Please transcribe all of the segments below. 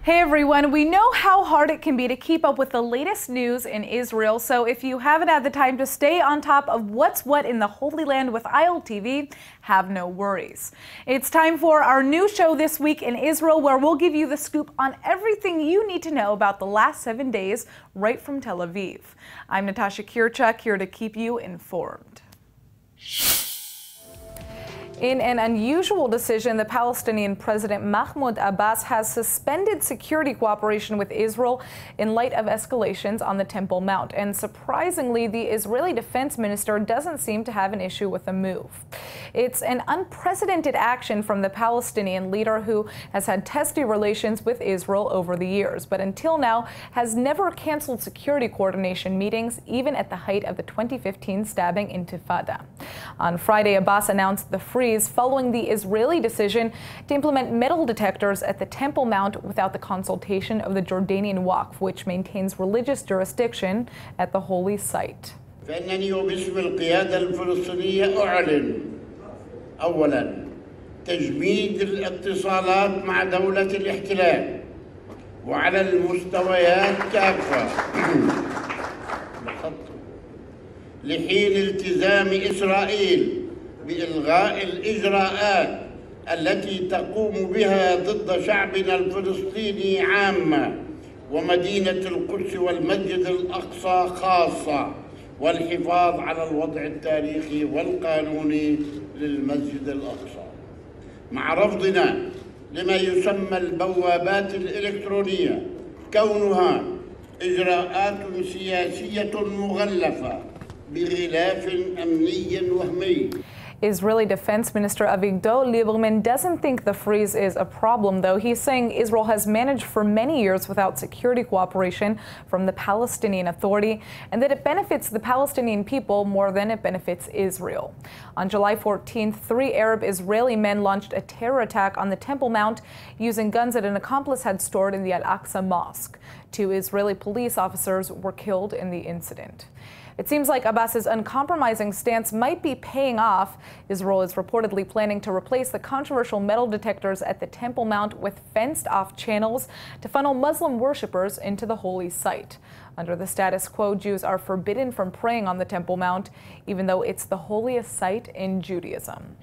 Hey everyone, we know how hard it can be to keep up with the latest news in Israel, so if you haven't had the time to stay on top of what's what in the Holy Land with ILTV, have no worries. It's time for our new show this week in Israel, where we'll give you the scoop on everything you need to know about the last 7 days right from Tel Aviv. I'm Natasha Kirchuk, here to keep you informed. In an unusual decision, the Palestinian President Mahmoud Abbas has suspended security cooperation with Israel in light of escalations on the Temple Mount. And surprisingly, the Israeli defense minister doesn't seem to have an issue with the move. It's an unprecedented action from the Palestinian leader, who has had testy relations with Israel over the years, but until now has never canceled security coordination meetings, even at the height of the 2015 stabbing intifada. On Friday, Abbas announced the freeze following the Israeli decision to implement metal detectors at the Temple Mount without the consultation of the Jordanian Waqf, which maintains religious jurisdiction at the holy site. فإنني وباسم القيادة الفلسطينية أعلن أولاً تجميد الاتصالات مع دولة الاحتلال وعلى المستويات كافة لحين التزام إسرائيل بإلغاء الإجراءات التي تقوم بها ضد شعبنا الفلسطيني عامة ومدينة القدس والمسجد الأقصى خاصة، والحفاظ على الوضع التاريخي والقانوني للمسجد الأقصى، مع رفضنا لما يسمى البوابات الإلكترونية كونها إجراءات سياسية مغلفة بغلاف أمني وهمي. Israeli Defense Minister Avigdor Lieberman doesn't think the freeze is a problem, though. He's saying Israel has managed for many years without security cooperation from the Palestinian Authority, and that it benefits the Palestinian people more than it benefits Israel. On July 14th, 3 Arab Israeli men launched a terror attack on the Temple Mount using guns that an accomplice had stored in the Al-Aqsa Mosque. 2 Israeli police officers were killed in the incident. It seems like Abbas's uncompromising stance might be paying off. Israel is reportedly planning to replace the controversial metal detectors at the Temple Mount with fenced-off channels to funnel Muslim worshippers into the holy site. Under the status quo, Jews are forbidden from praying on the Temple Mount, even though it's the holiest site in Judaism.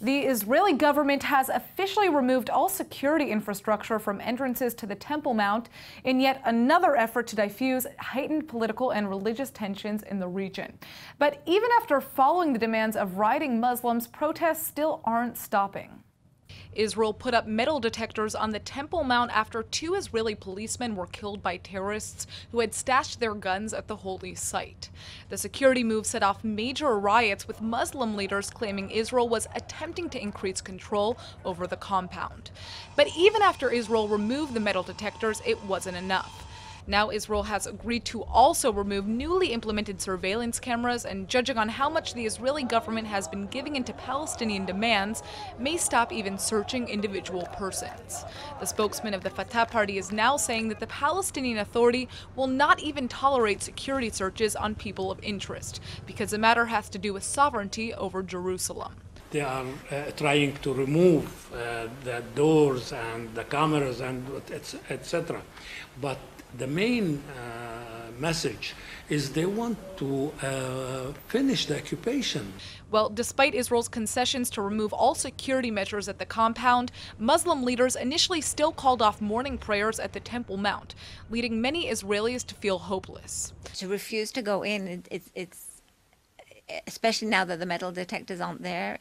The Israeli government has officially removed all security infrastructure from entrances to the Temple Mount in yet another effort to diffuse heightened political and religious tensions in the region. But even after following the demands of rioting Muslims, protests still aren't stopping. Israel put up metal detectors on the Temple Mount after 2 Israeli policemen were killed by terrorists who had stashed their guns at the holy site. The security move set off major riots, with Muslim leaders claiming Israel was attempting to increase control over the compound. But even after Israel removed the metal detectors, it wasn't enough. Now Israel has agreed to also remove newly implemented surveillance cameras, and judging on how much the Israeli government has been giving into Palestinian demands, may stop even searching individual persons. The spokesman of the Fatah party is now saying that the Palestinian Authority will not even tolerate security searches on people of interest, because the matter has to do with sovereignty over Jerusalem. They are trying to remove the doors and the cameras and etc. But the main message is they want to finish the occupation. Well, despite Israel's concessions to remove all security measures at the compound, Muslim leaders initially still called off morning prayers at the Temple Mount, leading many Israelis to feel hopeless. To refuse to go in, it's especially now that the metal detectors aren't there,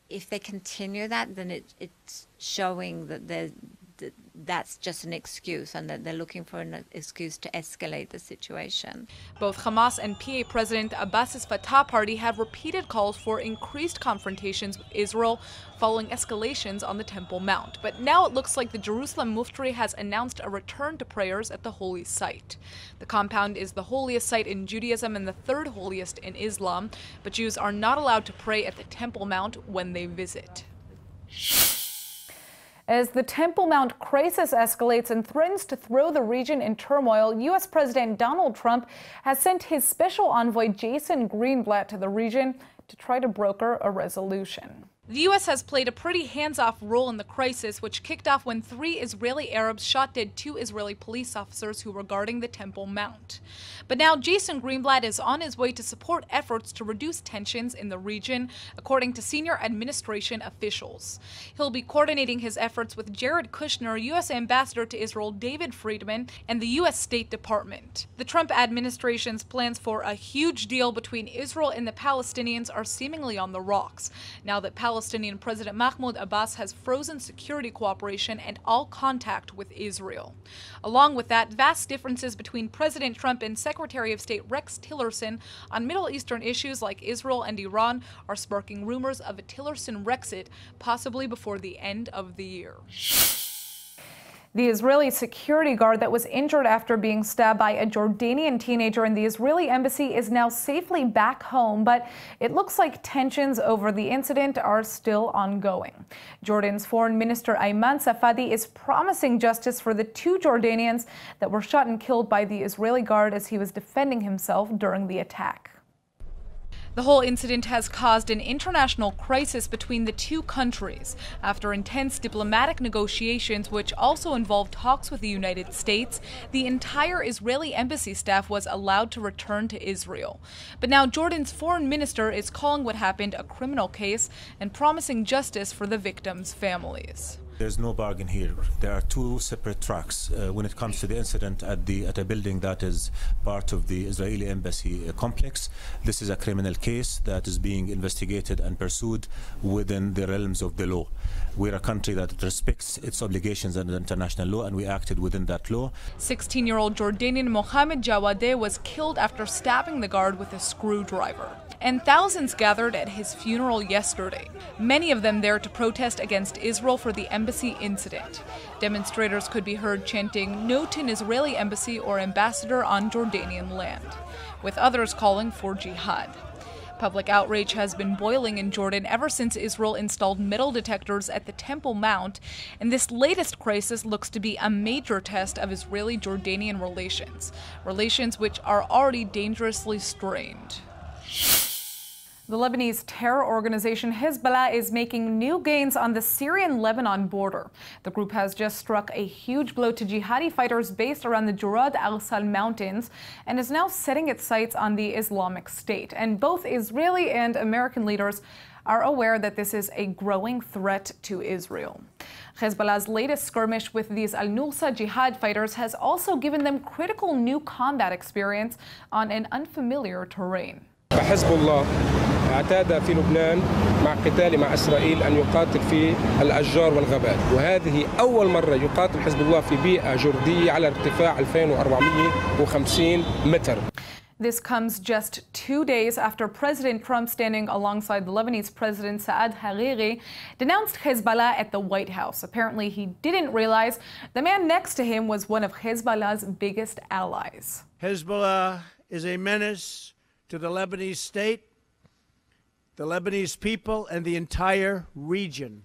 if they continue that, then it's showing that that's just an excuse, and that they're looking for an excuse to escalate the situation. Both Hamas and PA President Abbas's Fatah party have repeated calls for increased confrontations with Israel following escalations on the Temple Mount. But now it looks like the Jerusalem Mufti has announced a return to prayers at the holy site. The compound is the holiest site in Judaism and the 3rd holiest in Islam, but Jews are not allowed to pray at the Temple Mount when they visit. As the Temple Mount crisis escalates and threatens to throw the region in turmoil, U.S. President Donald Trump has sent his special envoy Jason Greenblatt to the region to try to broker a resolution. The U.S. has played a pretty hands-off role in the crisis, which kicked off when 3 Israeli Arabs shot dead 2 Israeli police officers who were guarding the Temple Mount. But now Jason Greenblatt is on his way to support efforts to reduce tensions in the region, according to senior administration officials. He'll be coordinating his efforts with Jared Kushner, U.S. Ambassador to Israel David Friedman, and the U.S. State Department. The Trump administration's plans for a huge deal between Israel and the Palestinians are seemingly on the rocks, now that Palestinian President Mahmoud Abbas has frozen security cooperation and all contact with Israel. Along with that, vast differences between President Trump and Secretary of State Rex Tillerson on Middle Eastern issues like Israel and Iran are sparking rumors of a Tillerson-Rexit, possibly before the end of the year. The Israeli security guard that was injured after being stabbed by a Jordanian teenager in the Israeli embassy is now safely back home, but it looks like tensions over the incident are still ongoing. Jordan's Foreign Minister Ayman Safadi is promising justice for the 2 Jordanians that were shot and killed by the Israeli guard as he was defending himself during the attack. The whole incident has caused an international crisis between the 2 countries after intense diplomatic negotiations, which also involved talks with the United States. The entire Israeli embassy staff was allowed to return to Israel. But now Jordan's foreign minister is calling what happened a criminal case and promising justice for the victims' families. There's no bargain here. There are 2 separate tracks when it comes to the incident at a building that is part of the Israeli embassy complex. This is a criminal case that is being investigated and pursued within the realms of the law. We're a country that respects its obligations under international law, and we acted within that law. 16-year-old Jordanian Mohammed Jawadeh was killed after stabbing the guard with a screwdriver. And thousands gathered at his funeral yesterday, many of them there to protest against Israel for the embassy incident. Demonstrators could be heard chanting, "No to an Israeli embassy or ambassador on Jordanian land," with others calling for jihad. Public outrage has been boiling in Jordan ever since Israel installed metal detectors at the Temple Mount, and this latest crisis looks to be a major test of Israeli-Jordanian relations which are already dangerously strained. The Lebanese terror organization Hezbollah is making new gains on the Syrian-Lebanon border. The group has just struck a huge blow to jihadi fighters based around the Jurad al-Sal mountains and is now setting its sights on the Islamic State. And both Israeli and American leaders are aware that this is a growing threat to Israel. Hezbollah's latest skirmish with these al-Nusra jihad fighters has also given them critical new combat experience on an unfamiliar terrain. حزب الله اعتاد في لبنان مع قتال مع إسرائيل أن يقاتل في الأشجار والغابات، وهذه أول مرة يقاتل حزب الله في بيئة جردية على ارتفاع 2450 متر. This comes just 2 days after President Trump, standing alongside the Lebanese President Saad Hariri, denounced Hezbollah at the White House. Apparently, he didn't realize the man next to him was one of Hezbollah's biggest allies. Hezbollah is a menace to the Lebanese state, the Lebanese people, and the entire region.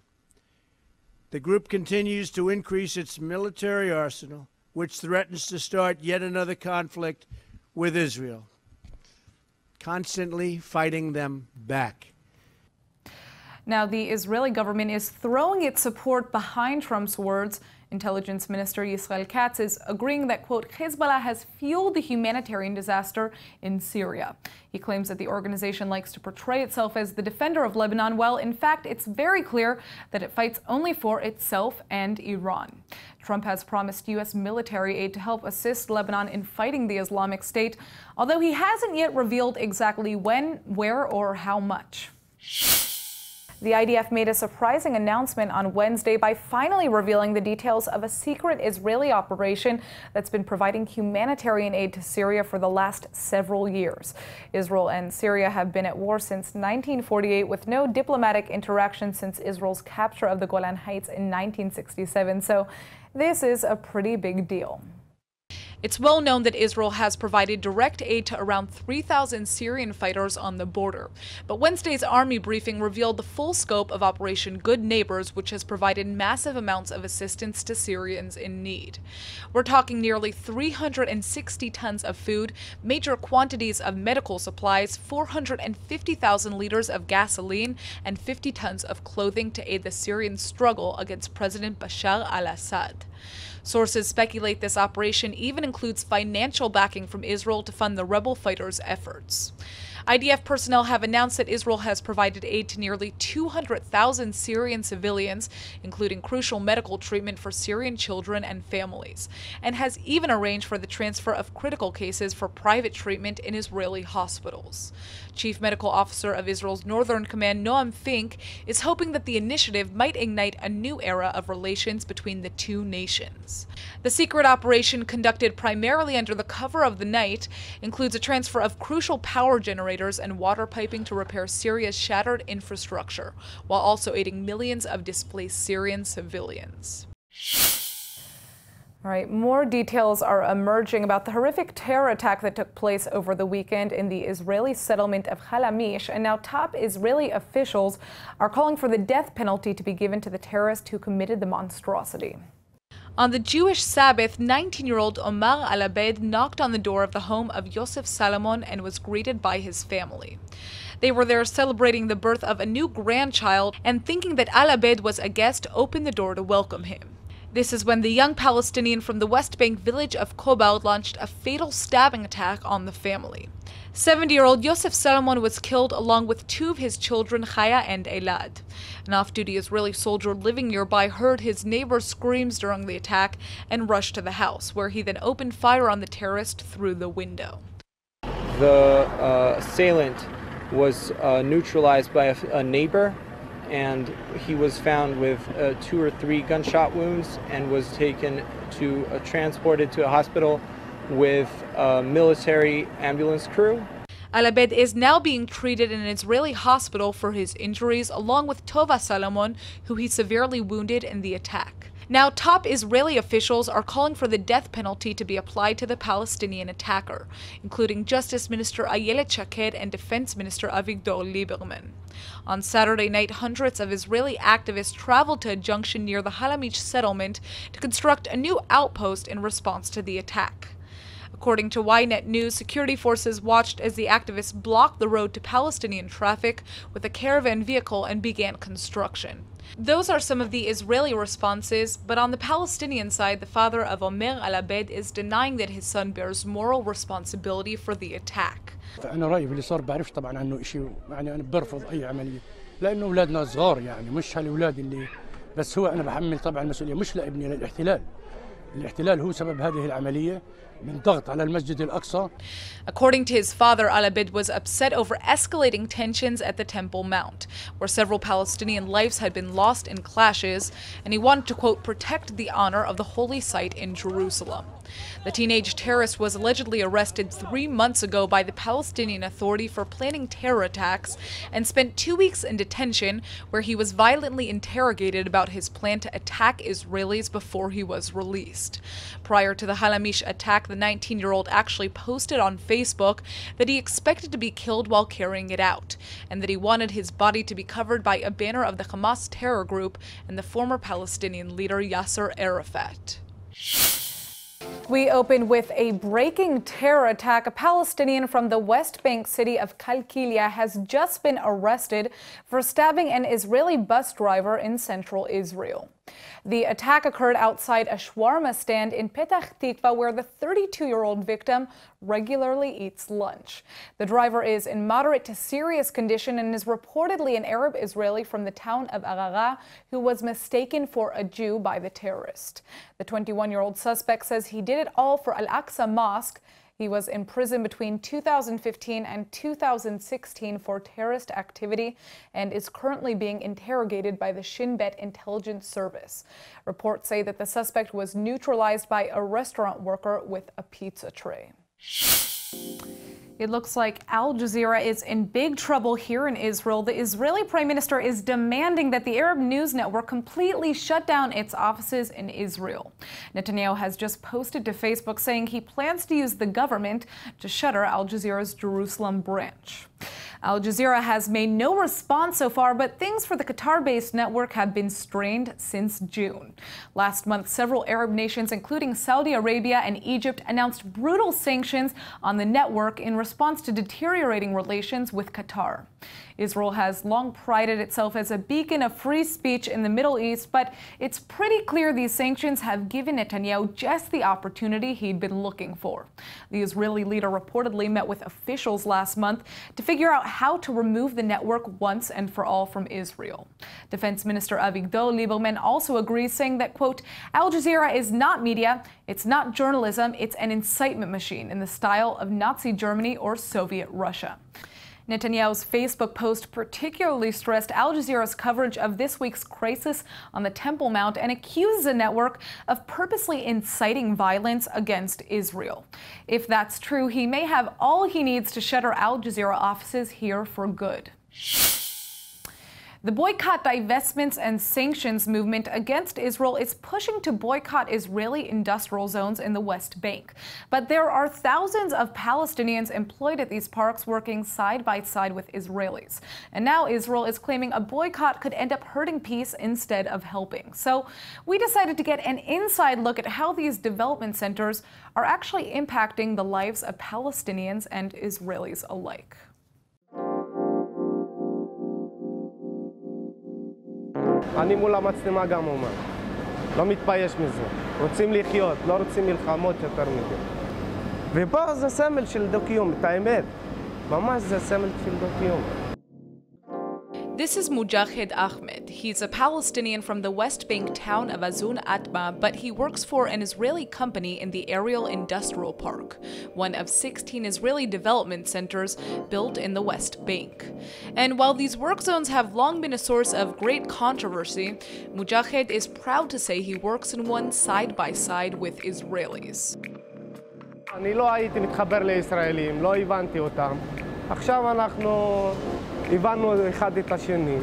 The group continues to increase its military arsenal, which threatens to start yet another conflict with Israel, constantly fighting them back. Now, the Israeli government is throwing its support behind Trump's words. Intelligence Minister Yisrael Katz is agreeing that, quote, Hezbollah has fueled the humanitarian disaster in Syria. He claims that the organization likes to portray itself as the defender of Lebanon, while in fact it's very clear that it fights only for itself and Iran. Trump has promised U.S. military aid to help assist Lebanon in fighting the Islamic State, although he hasn't yet revealed exactly when, where, or how much. The IDF made a surprising announcement on Wednesday by finally revealing the details of a secret Israeli operation that's been providing humanitarian aid to Syria for the last several years. Israel and Syria have been at war since 1948, with no diplomatic interaction since Israel's capture of the Golan Heights in 1967. So this is a pretty big deal. It's well known that Israel has provided direct aid to around 3,000 Syrian fighters on the border. But Wednesday's army briefing revealed the full scope of Operation Good Neighbors, which has provided massive amounts of assistance to Syrians in need. We're talking nearly 360 tons of food, major quantities of medical supplies, 450,000 liters of gasoline, and 50 tons of clothing to aid the Syrian struggle against President Bashar al-Assad. Sources speculate this operation even includes financial backing from Israel to fund the rebel fighters' efforts. IDF personnel have announced that Israel has provided aid to nearly 200,000 Syrian civilians, including crucial medical treatment for Syrian children and families, and has even arranged for the transfer of critical cases for private treatment in Israeli hospitals. Chief Medical Officer of Israel's Northern Command, Noam Fink, is hoping that the initiative might ignite a new era of relations between the two nations. The secret operation, conducted primarily under the cover of the night, includes a transfer of crucial power generators and water piping to repair Syria's shattered infrastructure, while also aiding millions of displaced Syrian civilians. All right, more details are emerging about the horrific terror attack that took place over the weekend in the Israeli settlement of Halamish, and now top Israeli officials are calling for the death penalty to be given to the terrorist who committed the monstrosity. On the Jewish Sabbath, 19-year-old Omar Al-Abed knocked on the door of the home of Yosef Salomon and was greeted by his family. They were there celebrating the birth of a new grandchild, and thinking that Al-Abed was a guest, opened the door to welcome him. This is when the young Palestinian from the West Bank village of Kobal launched a fatal stabbing attack on the family. 70-year-old Yosef Salomon was killed along with two of his children, Chaya and Elad. An off-duty Israeli soldier living nearby heard his neighbor's screams during the attack and rushed to the house, where he then opened fire on the terrorist through the window. The assailant was neutralized by a neighbor, and he was found with 2 or 3 gunshot wounds and was taken to transported to a hospital with a military ambulance crew. Al-Abed is now being treated in an Israeli hospital for his injuries, along with Tova Salomon, who he severely wounded in the attack. Now, top Israeli officials are calling for the death penalty to be applied to the Palestinian attacker, including Justice Minister Ayelet Shaked and Defense Minister Avigdor Lieberman. On Saturday night, hundreds of Israeli activists traveled to a junction near the Halamish settlement to construct a new outpost in response to the attack. According to Ynet News, security forces watched as the activists blocked the road to Palestinian traffic with a caravan vehicle and began construction. Those are some of the Israeli responses, but on the Palestinian side, the father of Omer Al-Abed is denying that his son bears moral responsibility for the attack. أنا رأيي باللي صار بعرفش طبعا عنه شيء، يعني أنا برفض أي عملية، لأنه أولادنا صغار، يعني مش هالأولاد اللي بس هو أنا بحمل طبعا المسؤولية مش لابني، للاحتلال. الاحتلال هو سبب هذه العملية من ضغط على المسجد الأقصى. According to his father, Al-Abed was upset over escalating tensions at the Temple Mount, where several Palestinian lives had been lost in clashes, and he wanted to, quote, protect the honor of the holy site in Jerusalem. The teenage terrorist was allegedly arrested 3 months ago by the Palestinian Authority for planning terror attacks and spent 2 weeks in detention, where he was violently interrogated about his plan to attack Israelis before he was released. Prior to the Halamish attack, the 19-year-old actually posted on Facebook that he expected to be killed while carrying it out, and that he wanted his body to be covered by a banner of the Hamas terror group and the former Palestinian leader Yasser Arafat. We open with a breaking terror attack. A Palestinian from the West Bank city of Kalkilia has just been arrested for stabbing an Israeli bus driver in central Israel. The attack occurred outside a shawarma stand in Petah Tikva, where the 32-year-old victim regularly eats lunch. The driver is in moderate to serious condition and is reportedly an Arab Israeli from the town of Arara who was mistaken for a Jew by the terrorist. The 21-year-old suspect says he did it all for Al-Aqsa Mosque. He was in prison between 2015 and 2016 for terrorist activity and is currently being interrogated by the Shin Bet intelligence service. Reports say that the suspect was neutralized by a restaurant worker with a pizza tray. It looks like Al Jazeera is in big trouble here in Israel. The Israeli Prime Minister is demanding that the Arab news network completely shut down its offices in Israel. Netanyahu has just posted to Facebook saying he plans to use the government to shutter Al Jazeera's Jerusalem branch. Al Jazeera has made no response so far, but things for the Qatar-based network have been strained since June. Last month, several Arab nations, including Saudi Arabia and Egypt, announced brutal sanctions on the network in response to deteriorating relations with Qatar. Israel has long prided itself as a beacon of free speech in the Middle East, but it's pretty clear these sanctions have given Netanyahu just the opportunity he'd been looking for. The Israeli leader reportedly met with officials last month to figure out how to remove the network once and for all from Israel. Defense Minister Avigdor Lieberman also agrees, saying that, quote, Al Jazeera is not media, it's not journalism, it's an incitement machine in the style of Nazi Germany or Soviet Russia. Netanyahu's Facebook post particularly stressed Al Jazeera's coverage of this week's crisis on the Temple Mount and accuses the network of purposely inciting violence against Israel. If that's true, he may have all he needs to shutter Al Jazeera offices here for good. The boycott, divestments, and sanctions movement against Israel is pushing to boycott Israeli industrial zones in the West Bank. But there are thousands of Palestinians employed at these parks working side by side with Israelis. And now Israel is claiming a boycott could end up hurting peace instead of helping. So we decided to get an inside look at how these development centers are actually impacting the lives of Palestinians and Israelis alike. אני מול המצלמה גם אומר, לא מתבייש מזה, רוצים לחיות, לא רוצים מלחמות יותר מזה. ופה זה סמל של דו-קיום, את האמת, ממש זה סמל של דו-קיום. This is Mujahed Ahmed. He's a Palestinian from the West Bank town of Azun Atma, but he works for an Israeli company in the Ariel Industrial Park, one of 16 Israeli development centers built in the West Bank. And while these work zones have long been a source of great controversy, Mujahed is proud to say he works in one side by side with Israelis. אני לא הייתי מתחבר לישראלים, לא הבנתי אותם. עכשיו אנחנו הבנו אחד את השני,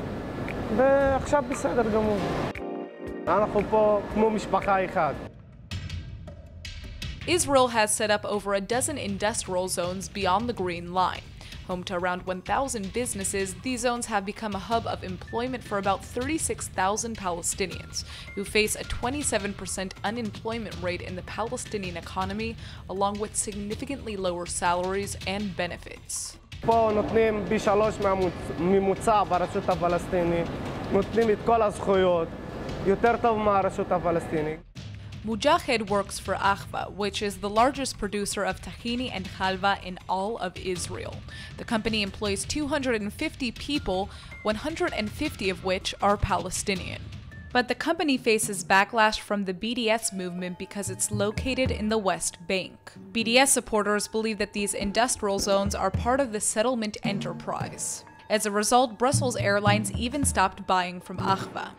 ועכשיו בסדר גמור. אנחנו פה כמו משפחה אחת. Israel has set up over a dozen industrial zones beyond the Green Line. Home to around 1,000 businesses, these zones have become a hub of employment for about 36,000 Palestinians, who face a 27% unemployment rate in the Palestinian economy, along with significantly lower salaries and benefits. פה נותנים פי 3 ממוצע ברשות הפלסטינית, נותנים את כל הזכויות, יותר טוב מהרשות הפלסטינית. Mujahed works for Achva, which is the largest producer of tahini and halva in all of Israel. The company employs 250 people, 150 of which are Palestinian. But the company faces backlash from the BDS movement because it's located in the West Bank. BDS supporters believe that these industrial zones are part of the settlement enterprise. As a result, Brussels Airlines even stopped buying from Achva.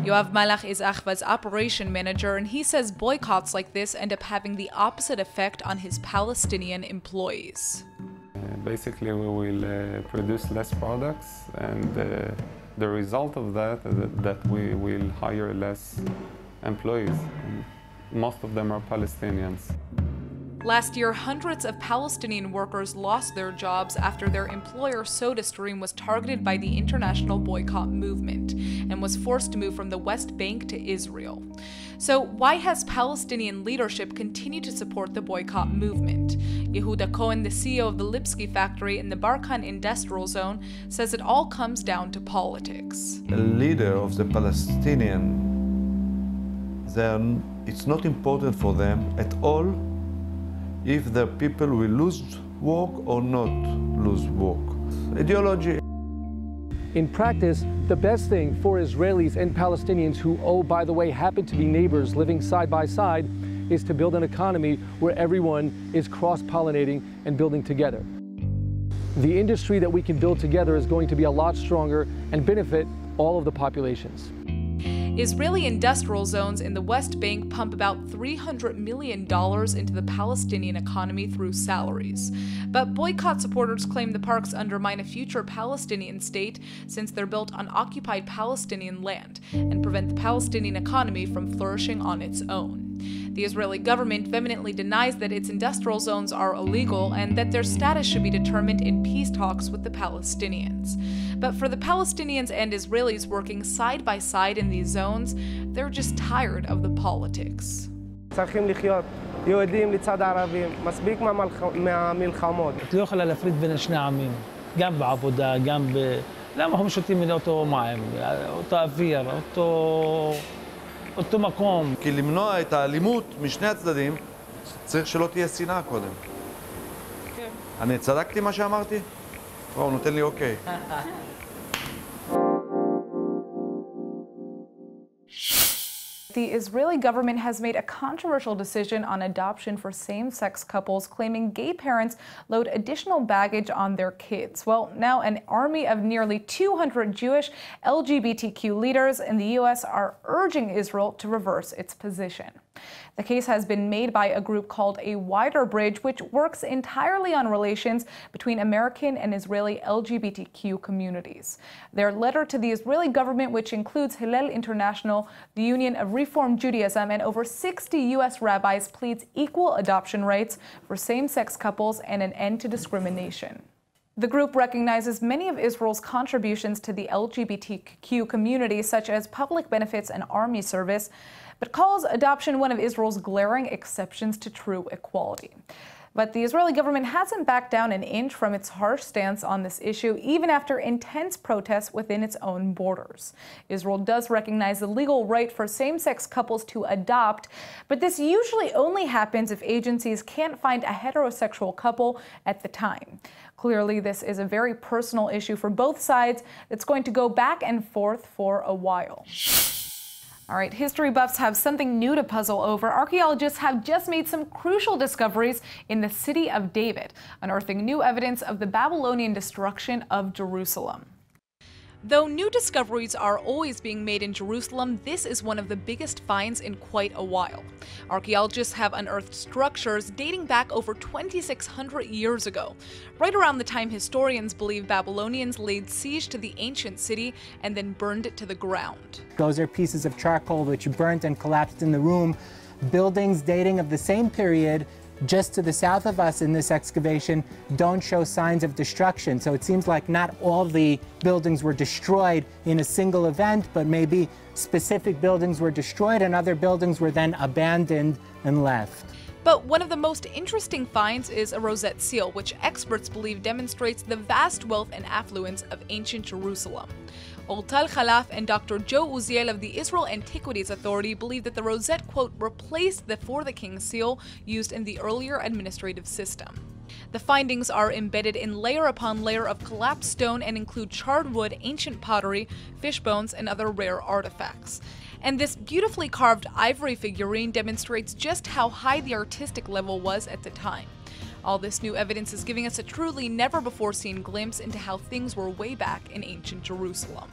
Yoav Malach is Achva's operation manager, and he says boycotts like this end up having the opposite effect on his Palestinian employees. Basically, we will produce less products, and the result of that is that we will hire less employees. Most of them are Palestinians. Last year, hundreds of Palestinian workers lost their jobs after their employer SodaStream was targeted by the international boycott movement and was forced to move from the West Bank to Israel. So why has Palestinian leadership continued to support the boycott movement? Yehuda Cohen, the CEO of the Lipsky factory in the Barkan industrial zone, says it all comes down to politics. The leader of the Palestinian, it's not important for them at all if the people will lose work or not lose work. Ideology. In practice, the best thing for Israelis and Palestinians who, oh, by the way, happen to be neighbors living side by side, is to build an economy where everyone is cross-pollinating and building together. The industry that we can build together is going to be a lot stronger and benefit all of the populations. Israeli industrial zones in the West Bank pump about $300 million into the Palestinian economy through salaries. But boycott supporters claim the parks undermine a future Palestinian state since they're built on occupied Palestinian land and prevent the Palestinian economy from flourishing on its own. The Israeli government vehemently denies that its industrial zones are illegal and that their status should be determined in peace talks with the Palestinians. But for the Palestinians and Israelis working side by side in these zones, they're just tired of the politics. צריכים לחיות יהודים לצד ערבים, מספיק מהמלחמות. את לא יכולה להפריד בין שני העמים, גם בעבודה, גם ב... למה אנחנו שותים מאותו מים, אותו אוויר, אותו מקום? כי למנוע את האלימות משני הצדדים, צריך שלא תהיה שנאה קודם. כן. אני צדקתי מה שאמרתי? הוא נותן לי אוקיי. The Israeli government has made a controversial decision on adoption for same-sex couples, claiming gay parents load additional baggage on their kids. Well, now an army of nearly 200 Jewish LGBTQ leaders in the U.S. are urging Israel to reverse its position. The case has been made by a group called A Wider Bridge, which works entirely on relations between American and Israeli LGBTQ communities. Their letter to the Israeli government, which includes Hillel International, the Union of Reform Judaism, and over 60 U.S. rabbis, pleads equal adoption rights for same-sex couples and an end to discrimination. The group recognizes many of Israel's contributions to the LGBTQ community, such as public benefits and army service, but calls adoption one of Israel's glaring exceptions to true equality. But the Israeli government hasn't backed down an inch from its harsh stance on this issue, even after intense protests within its own borders. Israel does recognize the legal right for same-sex couples to adopt, but this usually only happens if agencies can't find a heterosexual couple at the time. Clearly, this is a very personal issue for both sides that's going to go back and forth for a while. All right, history buffs have something new to puzzle over. Archaeologists have just made some crucial discoveries in the city of David, unearthing new evidence of the Babylonian destruction of Jerusalem. Though new discoveries are always being made in Jerusalem, this is one of the biggest finds in quite a while. Archaeologists have unearthed structures dating back over 2,600 years ago, right around the time historians believe Babylonians laid siege to the ancient city and then burned it to the ground. Those are pieces of charcoal which burnt and collapsed in the room. Buildings dating of the same period just to the south of us in this excavation don't show signs of destruction. So it seems like not all the buildings were destroyed in a single event, but maybe specific buildings were destroyed and other buildings were then abandoned and left. But one of the most interesting finds is a rosette seal, which experts believe demonstrates the vast wealth and affluence of ancient Jerusalem. Oltal Khalaf and Dr. Joe Uziel of the Israel Antiquities Authority believe that the rosette, quote, replaced the For the King seal used in the earlier administrative system. The findings are embedded in layer upon layer of collapsed stone and include charred wood, ancient pottery, fish bones, and other rare artifacts. And this beautifully carved ivory figurine demonstrates just how high the artistic level was at the time. All this new evidence is giving us a truly never-before-seen glimpse into how things were way back in ancient Jerusalem.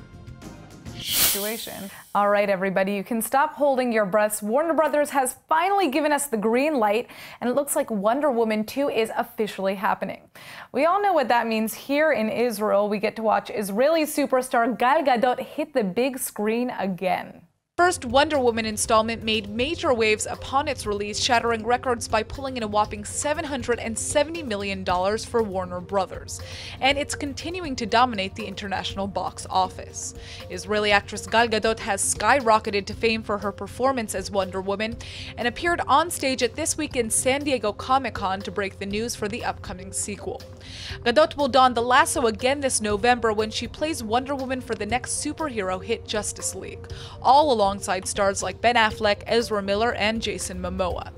All right, everybody, you can stop holding your breaths. Warner Brothers has finally given us the green light, and it looks like Wonder Woman 2 is officially happening. We all know what that means. Here in Israel, we get to watch Israeli superstar Gal Gadot hit the big screen again. First Wonder Woman installment made major waves upon its release, shattering records by pulling in a whopping $770 million for Warner Brothers. And it's continuing to dominate the international box office. Israeli actress Gal Gadot has skyrocketed to fame for her performance as Wonder Woman and appeared on stage at this weekend's San Diego Comic-Con to break the news for the upcoming sequel. Gadot will don the lasso again this November when she plays Wonder Woman for the next superhero hit Justice League, all alongside stars like Ben Affleck, Ezra Miller, and Jason Momoa.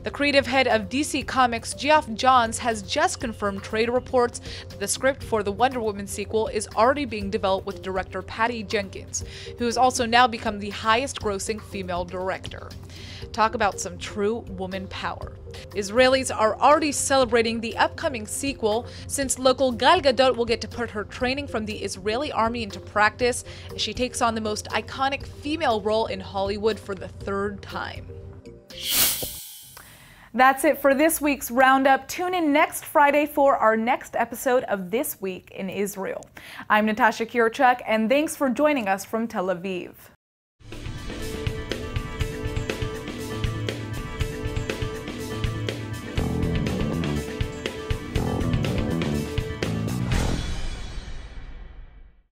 The creative head of DC Comics, Geoff Johns, has just confirmed trade reports that the script for the Wonder Woman sequel is already being developed with director Patty Jenkins, who has also now become the highest-grossing female director. Talk about some true woman power. Israelis are already celebrating the upcoming sequel, since local Gal Gadot will get to put her training from the Israeli army into practice as she takes on the most iconic female role in Hollywood for the third time. That's it for this week's Roundup. Tune in next Friday for our next episode of This Week in Israel. I'm Natasha Kirchuk, and thanks for joining us from Tel Aviv.